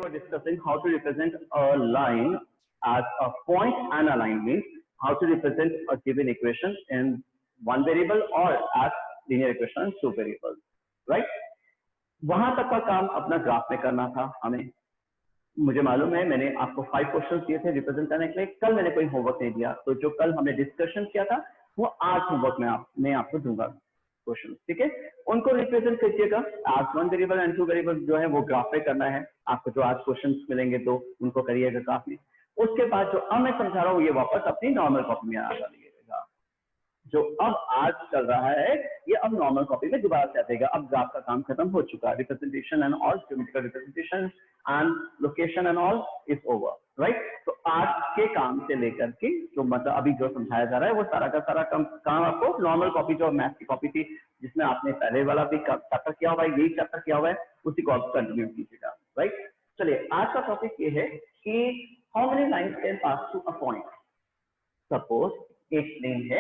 were discussing how to represent a line as a point and a line means how to represent a given equation in one variable or as linear equation in two variables, right? वहां तक का काम अपना graph में करना था हमें। मुझे मालूम है मैंने आपको 5 क्वेश्चंस दिए थे रिप्रेजेंट करने के लिए, कल मैंने कोई होमवर्क नहीं दिया, तो जो कल हमने डिस्कशन किया था वो आज होमवर्क में मैं आपको दूंगा क्वेश्चन, ठीक है? उनको रिप्रेजेंट कीजिएगा आज one variable and two variable जो है वो ग्राफ पे करना है आपको। जो आज क्वेश्चंस मिलेंगे तो उनको करिएगा ग्राफ में। उसके बाद जो अब मैं समझा रहा हूँ ये वापस अपनी नॉर्मल कॉपी में आ जाएगा। जो अब आज चल रहा है ये अब नॉर्मल कॉपी में दोबारा से आ जाएगा। अब ग्राफ का काम खत्म हो चुका है, representation and all geometrical representation and location and all is over, right? तो आज के काम से लेकर के जो मतलब अभी जो समझाया जा रहा है वो सारा का सारा काम आपको नॉर्मल कॉपी जो मैथ की कॉपी थी जिसमें आपने पहले वाला भी चैप्टर किया हुआ है, यही चैप्टर किया हुआ है, उसी को आप कंटिन्यू कीजिएगा, राइट? चलिए आज का टॉपिक ये है कि how many lines can pass through a point. Suppose एक प्लेन है,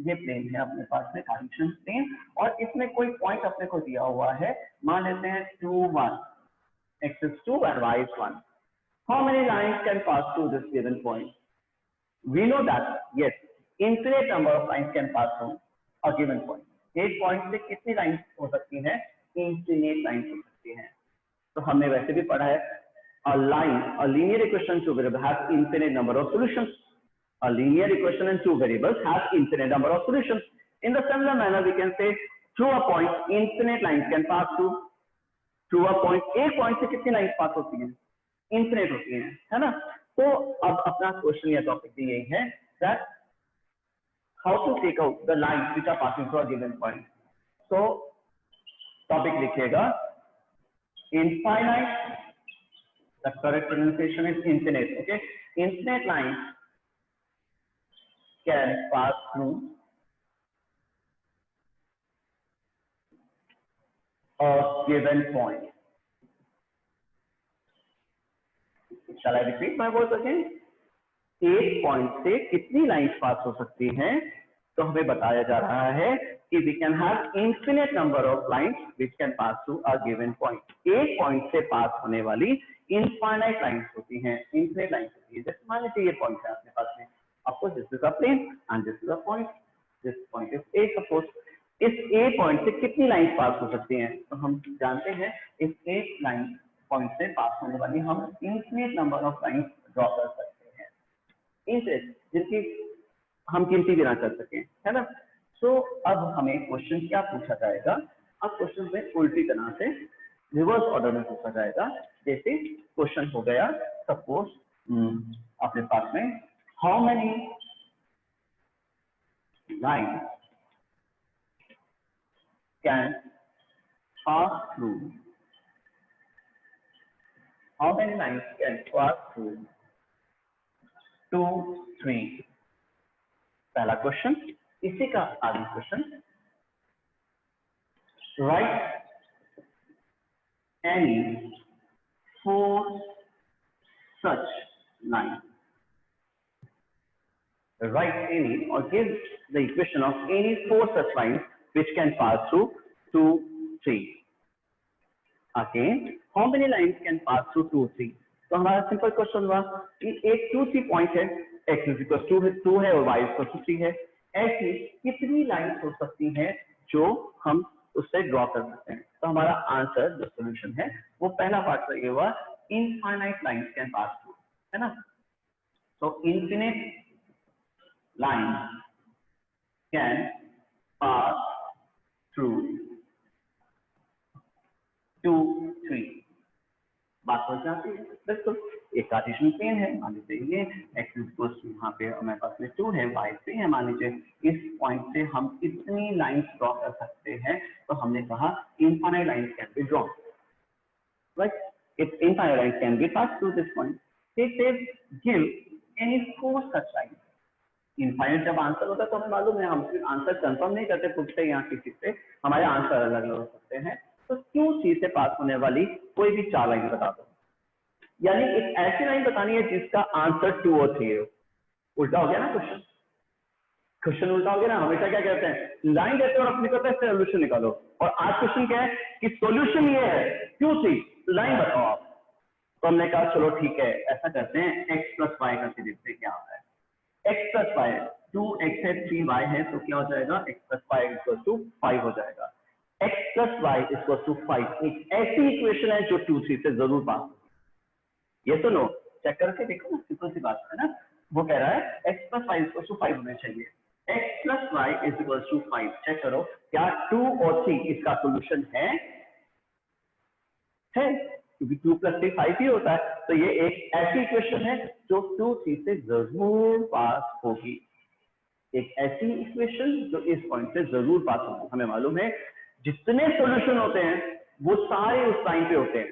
ये प्लेन है अपने पास में कार्टेशियन प्लेन, और इसमें कोई पॉइंट अपने को दिया हुआ है, मान लेते हैं 2 1, x is 2 and y is 1. How many lines can pass through this given point? We know that yes, infinite number of lines can pass through a given point. एक पॉइंट से कितनी लाइंस हो सकती हैं? इंफिनिट लाइंस हो सकती हैं। तो हमने वैसे भी पढ़ा है a line, a linear equation to variable has infinite number of solutions. A linear equation in two variables has infinite number of solutions. In the similar manner, we can say through a point, infinite lines can pass through. Through a point, एक point से कितनी lines pass होती हैं? Infinite होती हैं, है ना? तो अब अपना क्वेश्चन या टॉपिक भी यही है that how to take out the lines which are passing through a given point. So topic लिखिएगा infinite. The correct pronunciation is infinite. Okay, infinite lines can pass through a given point. Shall I repeat my words again? एक point से कितनी lines pass हो सकती हैं? तो हमें बताया जा रहा है कि we can have infinite number of lines which can pass through a given point. एक पॉइंट से पास होने वाली इनफाइनाइट लाइंस होती हैं, इनफिनिट लाइंस होती है। जैसे मान लीजिए ये पॉइंट है अपने पास में, of course this is a plane and this is a point, this point is A. Suppose इस A पॉइंट से कितनी लाइंस पास हो सकती हैं? तो हम जानते हैं इस एक लाइन पॉइंट से पास होने वाली हम infinite number of lines draw कर सकते हैं, इनफिनिट, जिनकी हम गिनती भी ना कर सकें, है ना? तो अब हमें क्वेश्चन क्या पूछा जाएगा? अब क्वेश्चन में उल्टी तरह से रिवर्स ऑर्डर में पूछा जाएगा। जैसे क्वेश्चन हो गया सपोज अपने पास में how many lines can pass through? How many lines can pass through 2 3? पहला क्वेश्चन। इसी का आगे question, write any 4 such lines. Write any or give the equation of any 4 such lines which can pass through 2 3. Again, how many lines can pass through 2 3? तो हमारा simple question हुआ कि एक 2 3 point है, x is equal to 2 है और y is equal to 3 है। ऐसी कितनी लाइंस हो सकती हैं जो हम उससे ड्रॉ कर सकते हैं? तो हमारा आंसर जो सोल्यूशन है वो पहला पार्ट का ये हुआ infinite lines can pass through, है ना? तो infinite lines can pass through 2 3। बात हो जाती है बिल्कुल। एक कार्टेशियन प्लेन है, मान लीजिए ये x इक्वल्स टू यहाँ पे हमारे पास में 2 है, y 3 है, मान लीजिए इस पॉइंट से हम कितनी लाइंस ड्रॉ कर सकते हैं? तो हमने कहा infinite lines can be draw, right? If infinite lines can be pass through this point, it says give any 4 such lines. Infinite जब आंसर होता है तो हमें मालूम है हम सिर्फ आंसर कंफर्म नहीं करते, पूछते यहाँ किसी से, हमारे आंसर अलग अलग हो सकते हैं। तो क्यों सी से पास होने वाली कोई भी 4 लाइन बता दो, यानी एक ऐसी लाइन बतानी है जिसका आंसर 2 और 3 हो। उल्टा हो गया ना क्वेश्चन, क्वेश्चन उल्टा हो गया ना। हमेशा क्या कहते हैं, लाइन देते हैं और अपनी कहते हैं सोल्यूशन निकालो, और आज क्वेश्चन क्या है कि सोल्यूशन ये है, क्यों सी लाइन बताओ आप। तो हमने कहा चलो ठीक है ऐसा करते हैं, x प्लस वाई करके देखते हैं क्या होता है। x प्लस वाई 2x है 3y है तो क्या हो जाएगा, x plus y equal to 5 हो जाएगा। x plus y equal to 5 एक ऐसी इक्वेशन है जो 2 3 से जरूर पास होगी। ये तो नो चेक करके देखो ना, सिंपल सी बात है ना। वो कह रहा है x plus y equal to 5 होना चाहिए, x plus y is equal to 5। Check करो क्या 2 और 3 इसका सोल्यूशन है क्योंकि 2 प्लस 3 5 ही होता है। तो ये एक ऐसी इक्वेशन है जो 2 3 से जरूर पास होगी, एक ऐसी इक्वेशन जो इस पॉइंट से जरूर पास होगी। हमें मालूम है जितने सॉल्यूशन होते हैं वो सारे उस लाइन पे होते हैं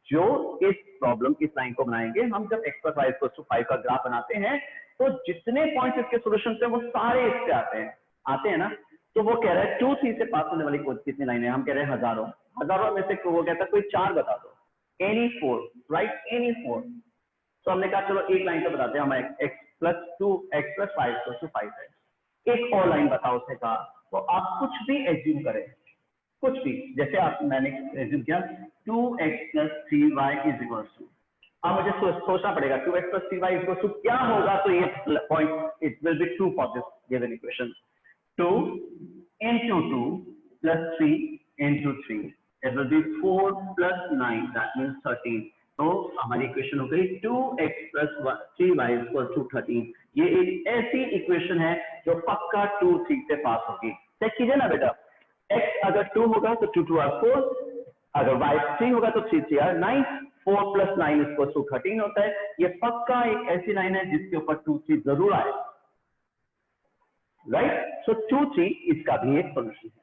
जो इस प्रॉब्लम इस लाइन को बनाएंगे। हम जब x plus y equal to 5 का ग्राफ बनाते हैं तो जितने पॉइंट्स इसके सॉल्यूशन पे वो सारे इससे आते हैं ना। तो वो कह रहा है 2 3 से पास होने वाली कितनी लाइनें, हम कह रहे हैं हजारों में से वो कहता है कोई 4 बता दो, एनी 4 राइट, एनी 4। तो हमने कहा चलो एक लाइन तो बताते हैं, हमारे x plus 2 x plus 5 equal to 5 है। एक और लाइन बताओ उसने कहा, तो आप कुछ भी एज्यूम करें, कुछ भी, जैसे आप मैंने एज्यूम किया 2x plus 3y is equal to, अब मुझे सोचना पड़ेगा 2x plus 3y is equal to क्या होगा। तो ये point it will be 2 for this given equation, 2 into 2 plus 3 into 3 it will be 4 plus 9 that means 13। तो हमारी इक्वेशन हो गई 2x plus 3y equals to 13। ये एक ऐसी इक्वेशन है जो पक्का 2 3 से पास होगी। चेक कीजिए ना बेटा, x अगर 2 होगा तो 2 2 are 4, अगर y 3 होगा तो 3 3 are 9, 4 plus 9 equals to 13 होता है। ये पक्का एक ऐसी लाइन है जिसके ऊपर 2 3 जरूर आए, राइट। सो 2 3 इसका भी एक सोल्यूशन है।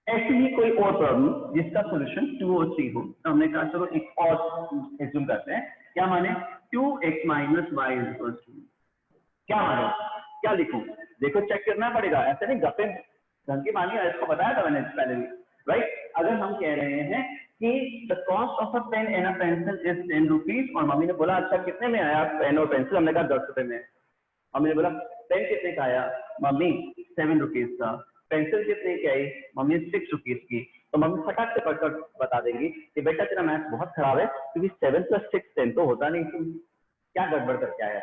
ऐसी ही कोई और प्रॉब्लम जिसका सोल्यूशन 2 और 3 हो, तो हमने कहा चलो एक और एज्यूम करते हैं, क्या माने 2x minus y is equal to, क्या मानो, क्या लिखूं, देखो चेक करना पड़ेगा, ऐसे नहीं गप्पे ढंग की मानिए, इसको बताया था मैंने पहले भी, राइट। अगर हम कह रहे हैं कि the cost of a pen and a pencil is 10 rupees, और मम्मी ने बोला अच्छा कितने में आया पेन और पेंसिल, हमने कहा 10 रुपए में। मम्मी ने बोला पेन कितने का आया, मम्मी 7 रुपीज का, पेंसिल कितने की आई, मम्मी 6 रुपीज की। तो मम्मी फटाक से पढ़कर बता देंगी कि बेटा तेरा मैथ बहुत खराब है क्योंकि 7 प्लस 6 10 तो होता नहीं, तुम क्या गड़बड़ करके आया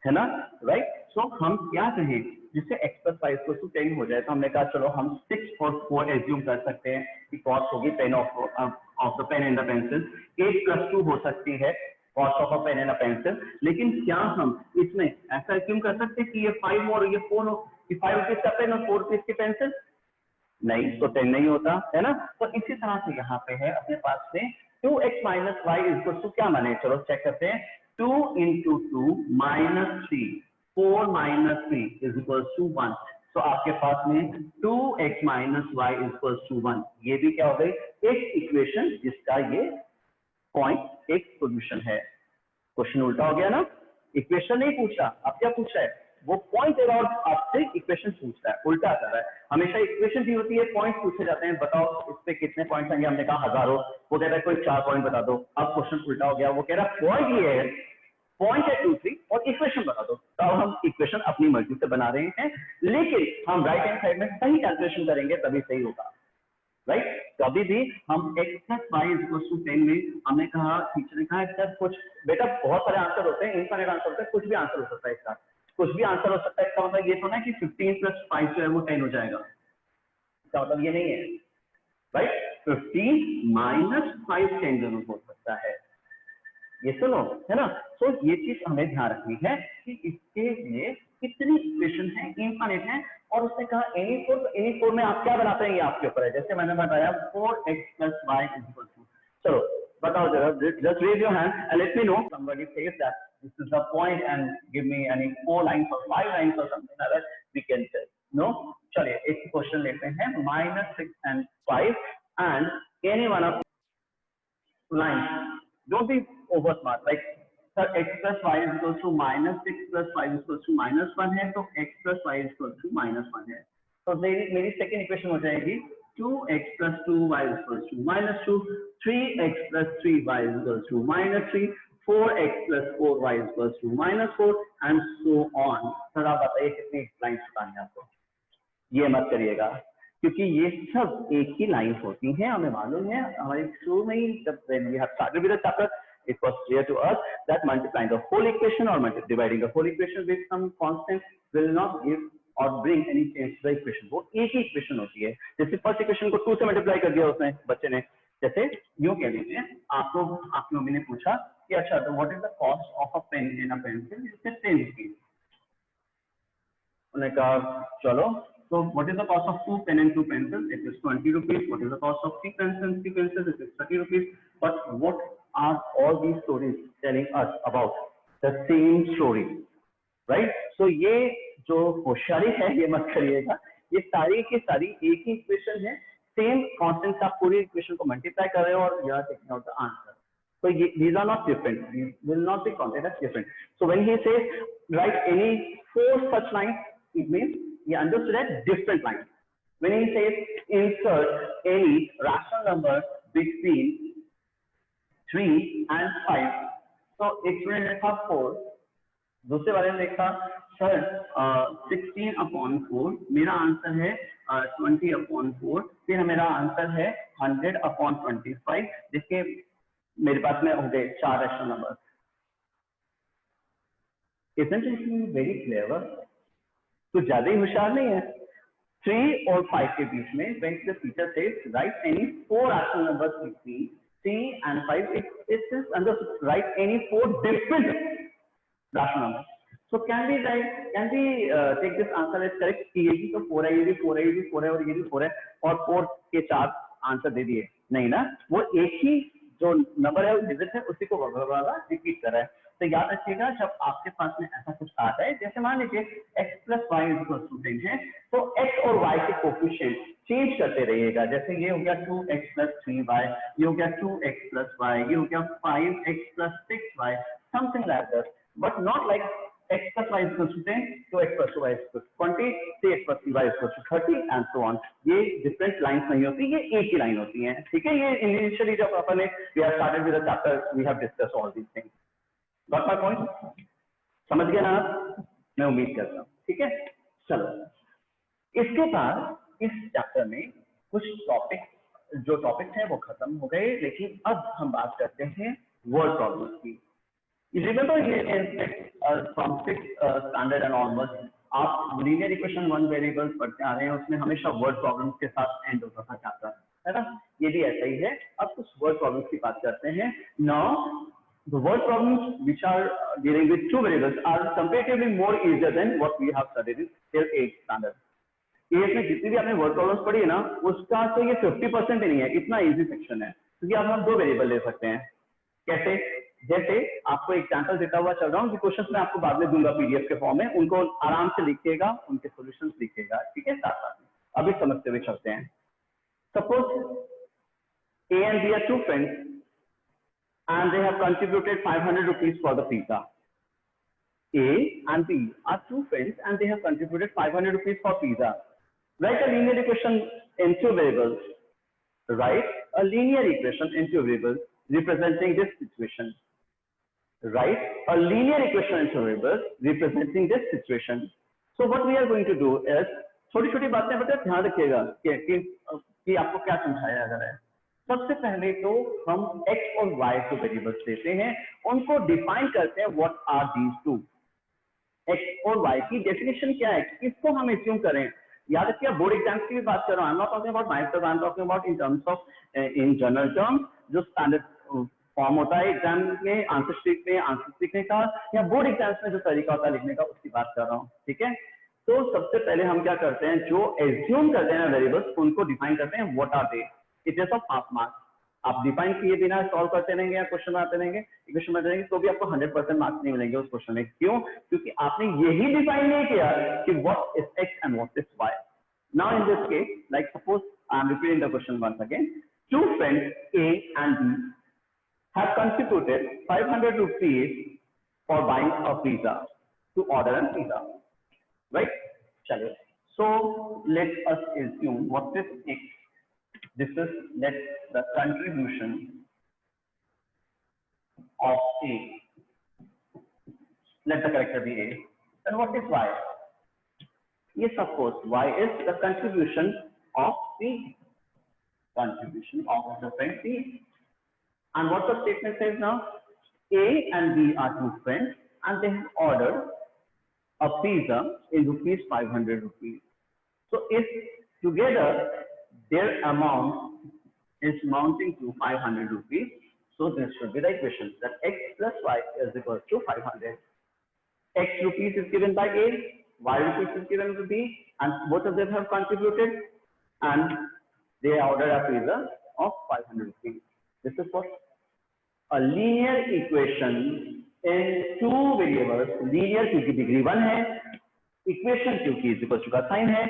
है ना, राइट। सो हम क्या कहें जिससे x प्लस 5 को 10 हो जाए, तो हमने कहा चलो हम 6 और 4 एज्यूम कर सकते हैं कि कॉस्ट होगी pen of the pen and the pencil, 8 plus 2 हो सकती है cost of a pen and a pencil. लेकिन क्या हम इसमें ऐसा एज्यूम कर सकते हैं कि ये 5 और ये 4 हो, कि 5 रुपीज का पेन और 4 रुपीज की पेंसिल, नहीं तो 10 नहीं होता है ना। तो इसी तरह से यहाँ पे है अपने पास में 2x minus Y equal to क्या माने, चलो चेक करते हैं, 2 into 2 minus 3 4 minus 3 is equal to 1। तो आपके पास में 2x minus y is equal to 1, ये भी क्या हो गई एक इक्वेशन जिसका ये पॉइंट एक सोल्यूशन है। क्वेश्चन उल्टा हो गया ना, इक्वेशन नहीं पूछा, अब क्या पूछा है, वो पॉइंट दे रहा है और आपसे इक्वेशन पूछ रहा है, उल्टा कर रहा है। हमेशा इक्वेशन दी होती है, पॉइंट पूछे जाते हैं, बताओ इस पे कितने पॉइंट्स आएंगे, हमने कहा हजारों, वो कह रहा है कोई 4 पॉइंट बता दो। अब क्वेश्चन उल्टा हो गया, वो कह रहा है पॉइंट ये है, पॉइंट है 2 3 और इक्वेशन बता दो। तो अब हम इक्वेशन अपनी मर्जी से बना रहे हैं, लेकिन हम राइट हैंड साइड में सही कैलकुलेशन करेंगे तभी सही होगा, राइट। कभी भी हम x plus y is equal to 10 में हमने कहा, टीचर ने कहा सर कुछ बेटा बहुत सारे आंसर होते हैं, इनफाइनाइट आंसर होता है, कुछ भी आंसर हो सकता है इसका, कुछ भी आंसर हो सकता है। इसका मतलब ये तो ना कि 15 प्लस 5 जो है वो 10 हो जाएगा, इसका मतलब ये नहीं है, राइट। 15 माइनस 5 10 जरूर हो सकता है, ये सुनो है ना। तो ये चीज हमें ध्यान रखनी है कि इसके लिए कितनी इक्वेशन है, इनफाइनाइट है, और उसने कहा एनी 4, तो एनी 4 में आप क्या बनाते हैं ये आपके ऊपर है। जैसे मैंने बताया 4x plus y is equal to, चलो बताओ जरा, just raise your hand and let me know, somebody says that this is the point and give me any 4 lines और 5 लाइंस और something like that, we can say no. चलिए एक question लेते हैं, -6 and 5 and any one of lines, don't be over smart, like sir x plus y is equal to -6 plus 5 is equal to -1 है, तो x plus y is equal to -1 है। तो मेरी second equation हो जाएगी 2x plus 2y is equal to -2, 3x plus 3y is equal to -3, 4x plus 4y is equal to -4 and so on। Sir आप बताइए कितनी लाइन्स बतानी है आपको, ये मत करिएगा क्योंकि ये सब एक ही लाइन होती हैं, हमें मालूम है, हमारे शुरू में ही जब we have started with the chapter It was clear to us that multiplying the whole equation or dividing the whole equation with some constant will not give or bring any change to the equation. वो एक ही equation होती है. जैसे first equation को 2 से multiply कर दिया उसने बच्चे ने, जैसे यूं कह लीजिए आपको आप लोगों ने पूछा कि अच्छा तो what is the cost of a pain in a pencil, इससे 10 रुपीज. उन्होंने कहा चलो, so what is the cost of 2 pen and 2 pencils? It is 20 rupees. What is the cost of 3 pens and 3 pencils? It is 30 rupees. But what are all these stories telling us about the same story, right? So ये जो होशियारी है ये मत करिएगा, ये सारी की सारी एक ही इक्वेशन है, सेम कांस्टेंट आप पूरी इक्वेशन को मल्टीप्लाई कर रहे हो और you are taking out the answer. So these are not different. These will not be considered as different. So when he says write any 4 such lines, it means he understood as different lines. When he says insert any rational number between 3 and 5, so एक student ने लिखा 4, दूसरे वाले ने लिखा sir 16/4, मेरा answer है 20/4, फिर मेरा आंसर है 100/25, जिसके मेरे पास में हो गए 4 rational number. Isn't it very clever? तो ज्यादा ही होशियार नहीं है. 3 और 5 के बीच में when the teacher says write any 4 rational numbers between 3 and 5, it is under write any 4 different rational numbers. So can we take this answer as correct कि ये भी तो 4 है, ये भी 4 है, ये भी 4 है और ये भी 4 है और 4 के 4 आंसर दे दिए? नहीं ना, वो एक ही जो नंबर है डिजिट है उसी को रिपीट कर रहा है. तो याद रखिएगा जब आपके पास में ऐसा कुछ आता है, जैसे मान लीजिए x + y = 10 है, तो x और y के कोफिशिएंट चेंज करते रहिएगा. जैसे ये हो गया 2x + 3y, ये हो गया 2x + y, ये हो गया 5x + 6y, something like that, but not like x + y = 10, 2x + y = 20, 3x + y = 30 and so on. ये डिफरेंट लाइंस नहीं होती, ये एक ही लाइन होती है. ठीक है, ये इनिशियली जब अपन ने we have started with the chapter, we have discussed all these things. Got my point? समझ गए ना आप? मैं उम्मीद करता हूँ. ठीक है, चलो इसके बाद इस चैप्टर में कुछ टॉपिक है वो खत्म हो गए, लेकिन अब हम बात करते हैं वर्ड प्रॉब्लम्स की. Remember from 6th standard and onwards, आप लीनियर इक्वेशन 1 वेरिएबल्स पढ़ते आ रहे हैं, उसमें हमेशा वर्ड प्रॉब्लम्स के साथ एंड होता था चैप्टर, है ना? ये भी ऐसा ही है. अब कुछ वर्ड प्रॉब्लम्स की बात करते हैं. Now the word problems which are dealing with 2 variables are comparatively more easier than what we have studied in till 8th standard. Eight में जितनी भी आपने वर्ड प्रॉब्लम्स पढ़ी है ना, उसका तो ये 50% ही नहीं है, इतना इजी सेक्शन है, क्योंकि आप हम 2 वेरिएबल ले सकते हैं. कैसे? जैसे आपको एग्जांपल देता हुआ चल रहा हूँ कि क्वेश्चंस मैं आपको बाद में दूंगा पीडीएफ के फॉर्म में, उनको आराम से लिखिएगा, उनके सॉल्यूशंस लिखिएगा. ठीक है, साथ साथ में अभी समझते हुए चलते हैं. Suppose A and B are 2 friends and they have contributed 500 rupees for the pizza. A and B are 2 friends and they have contributed 500 rupees for pizza. Write a linear equation in 2 variables. Write a linear equation in 2 variables representing this situation. Write a linear equation in 2 variables representing this situation. So what we are going to do is, छोटी-छोटी बातें बेटा ध्यान रखिएगा कि आपको क्या समझाया जा रहा है. सबसे पहले तो हम x और y को वेरिएबल्स देते हैं, उनको डिफाइन करते हैं. What are these two? x और y की डेफिनेशन क्या है, किसको हम एज्यूम करें? याद रखिए, बोर्ड एग्जाम्स की भी बात कर रहा हूं. I am not talking about my self, I am talking about in terms of in general terms, जो स्टैंडर्ड फॉर्म होता है एग्जाम में, आंसर शीट में आंसर लिखने का, या बोर्ड एग्जाम्स में जो तरीका होता है लिखने का, उसकी बात कर रहा हूँ. ठीक है, तो सबसे पहले हम क्या करते हैं, जो एज्यूम करते हैं वेरिएबल्स, उनको डिफाइन करते हैं. What are they? It is of half marks. आप डिफाइन किए बिना सॉल्व करते रहेंगे या क्वेश्चन बनाते रहेंगे, इक्वेशन बनाते रहेंगे, तो भी आपको 100% मार्क्स नहीं मिलेंगे उस क्वेश्चन में. क्यों? क्योंकि आपने यही डिफाइन नहीं किया कि what is x and what is y. Now in this case, like suppose I am repeating the question once again. 2 friends A and B have contributed 500 rupees for buying a pizza, to order a pizza, right? चलिए, so let us assume what is x. This is the contribution of A. Let the character be A. And what is y? Yes, of course, y is the contribution of B. Contribution of the friend B. And what the statement says now? A and B are two friends and they have ordered a pizza in rupees 500 rupees. So if together their amount is amounting to 500 rupees, so this should be the equation that x plus y is equal to 500. X rupees is given by A, Y rupees is given to B, and both of them have contributed, and they ordered a pizza of 500 rupees. This is what a linear equation in two variables. Linear क्योंकि degree 1 है, equation क्योंकि is equal to का sign है,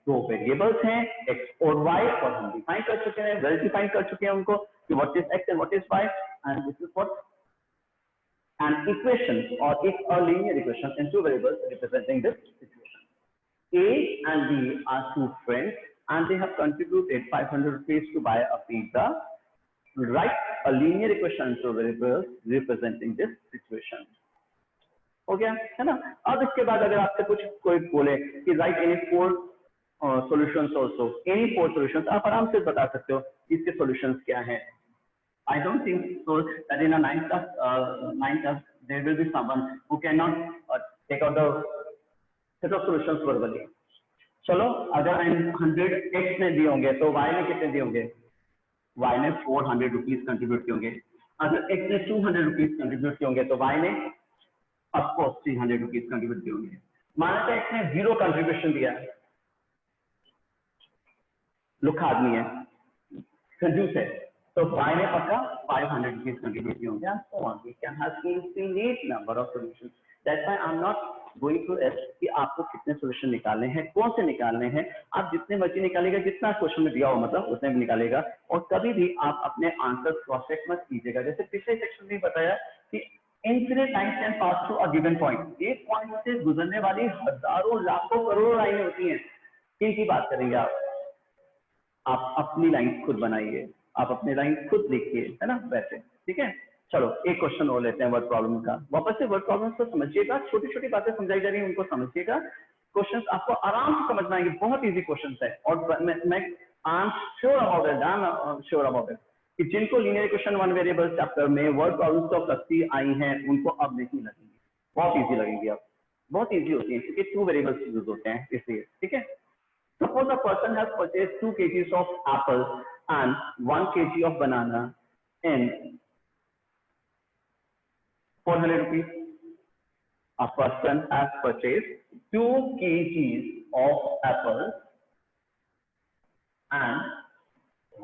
दो variables हैं x और y, और हम डिफाइन कर चुके हैं, वेल डिफाइन कर चुके हैं उनको कि what is x and what is y, and this is what an equation, or it's a linear equation in two variables representing this equation. A and B are two friends and they have contributed 500 rupees to buy a pizza. Write a linear equation in two variables representing this situation. हो गया है ना? अब इसके बाद अगर आपसे कुछ कोई बोले कि write any four solutions also, any four solutions, आप आराम से बता सकते हो इसके solutions क्या हैं. I don't think so that in a ninth class there will be someone who cannot take out the set of solutions verbally. चलो अगर 100 x ने दिए होंगे तो y ने कितने दिए होंगे? y ने 400 रुपीस कंट्रीब्यूट किए होंगे. अगर x ने 200 रुपीस कंट्रीब्यूट किए होंगे तो y ने ऑफ कोर्स 300 रुपीस कंट्रीब्यूट किए होंगे. माना तो x ने 0 कंट्रीब्यूशन दिया है, लुक आदमी है, कंजूस है, तो y ने पक्का 500 rupees contribute किए होंगे. So on we can have infinite number of solutions. That's why I'm not going to ask कि आपको कितने solution निकालने हैं, कौन से निकालने हैं. आप जितने मर्जी निकालेगा, जितना क्वेश्चन में दिया हो मतलब उतने भी निकालेगा. और कभी भी आप अपने आंसर क्रॉस चेक मत कीजिएगा. जैसे पिछले सेक्शन में बताया कि infinite lines can pass through a given point. एक पॉइंट से गुजरने वाली हजारों लाखों करोड़ों लाइनें होती हैं. किनकी बात करेंगे आप अपनी लाइन खुद बनाइए, आप अपने लाइन खुद लिखिए, है ना? वैसे ठीक है. चलो एक क्वेश्चन और लेते हैं वर्ड प्रॉब्लम का. वापस से वर्ड प्रॉब्लम को समझिएगा, छोटी छोटी बातें समझाई जा रही हैं उनको समझिएगा. क्वेश्चंस आपको आराम से समझ में आएंगे, बहुत इजी क्वेश्चंस है. और मैं I am sure about it कि जिनको linear equation one variable chapter में वर्ड प्रॉब्लम्स तो लगती आई हैं, उनको अब नहीं लगेंगी, बहुत इजी लगेंगी. अब बहुत इजी होती है क्योंकि टू वेरिएबल्स यूज होते हैं इसलिए. ठीक है. Suppose a person has purchased 2 kgs of apple and 1 kg of banana in 400 rupees. A person has purchased 2 kgs of apples and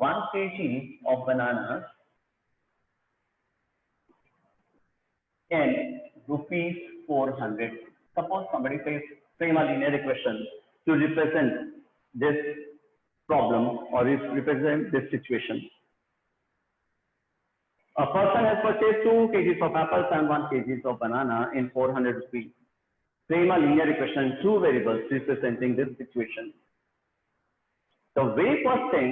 1 kg of bananas in rupees 400. Suppose somebody says frame a linear equation to represent this problem or represent this situation. A person has purchased 2 kgs of apples and 1 kg of banana in 400 rupees. Frame a linear equation, two variables representing this situation. The very first thing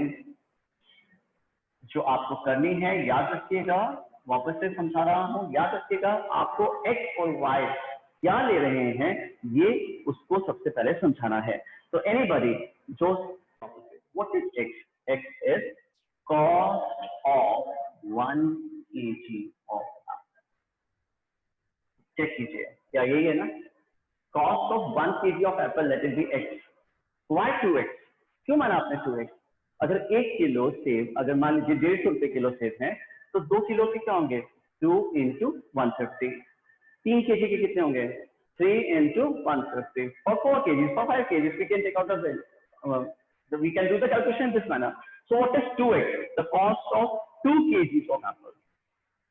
जो आपको करनी है, याद रखिएगा, वापस से समझा रहा हूं, याद रखिएगा, आपको x और y क्या ले रहे हैं ये उसको सबसे पहले समझाना है. तो एनीबॉडी जो what is x? x is cost of 1 kg of apple. Check कीजिए क्या यही है ना? Cost of 1 kg of apple, let it be x. Why 2x? क्यों माना आपने 2x? अगर 1 किलो सेब, अगर मान लीजिए 150 रुपए किलो सेब है तो 2 किलो के क्या होंगे? 2 into 150. 3 kg के कितने होंगे? 3 into 150. For 4 kg, for 5 kg, we can take out the bill. We can do the calculation in this manner. So what is 2x? The cost of 2 kg of apple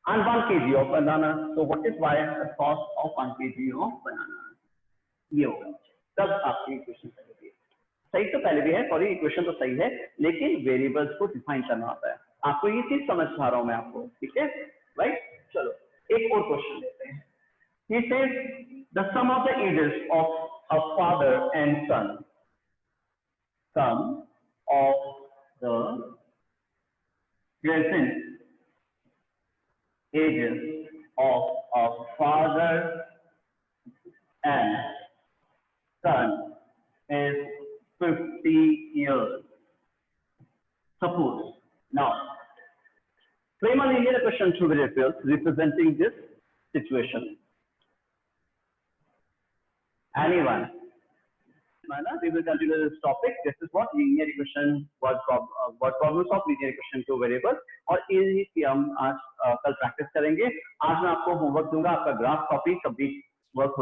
and 1 kg of banana. So what is y? The cost of 1 kg of banana. ये होगा. तब आपकी equation सही है. सही तो पहले भी है, सॉरी, इक्वेशन तो सही है, लेकिन वेरिएबल्स को डिफाइन करना आता है. आपको ये चीज समझ पा रहा हूं मैं आपको. ठीक है, राइट? चलो एक और क्वेश्चन लेते हैं. He says the sum of the ages of a father and son. Sum of the present ages of a father and son is 50 years. Suppose now frame a linear equation to variables representing this situation. Anyone? We will continue this topic. This is what linear equation, what problems of linear equation to variables, और ये हम आज कल practice करेंगे. आज मैं आपको homework दूंगा, आपका ग्राफ कॉपी कंप्लीट वर्क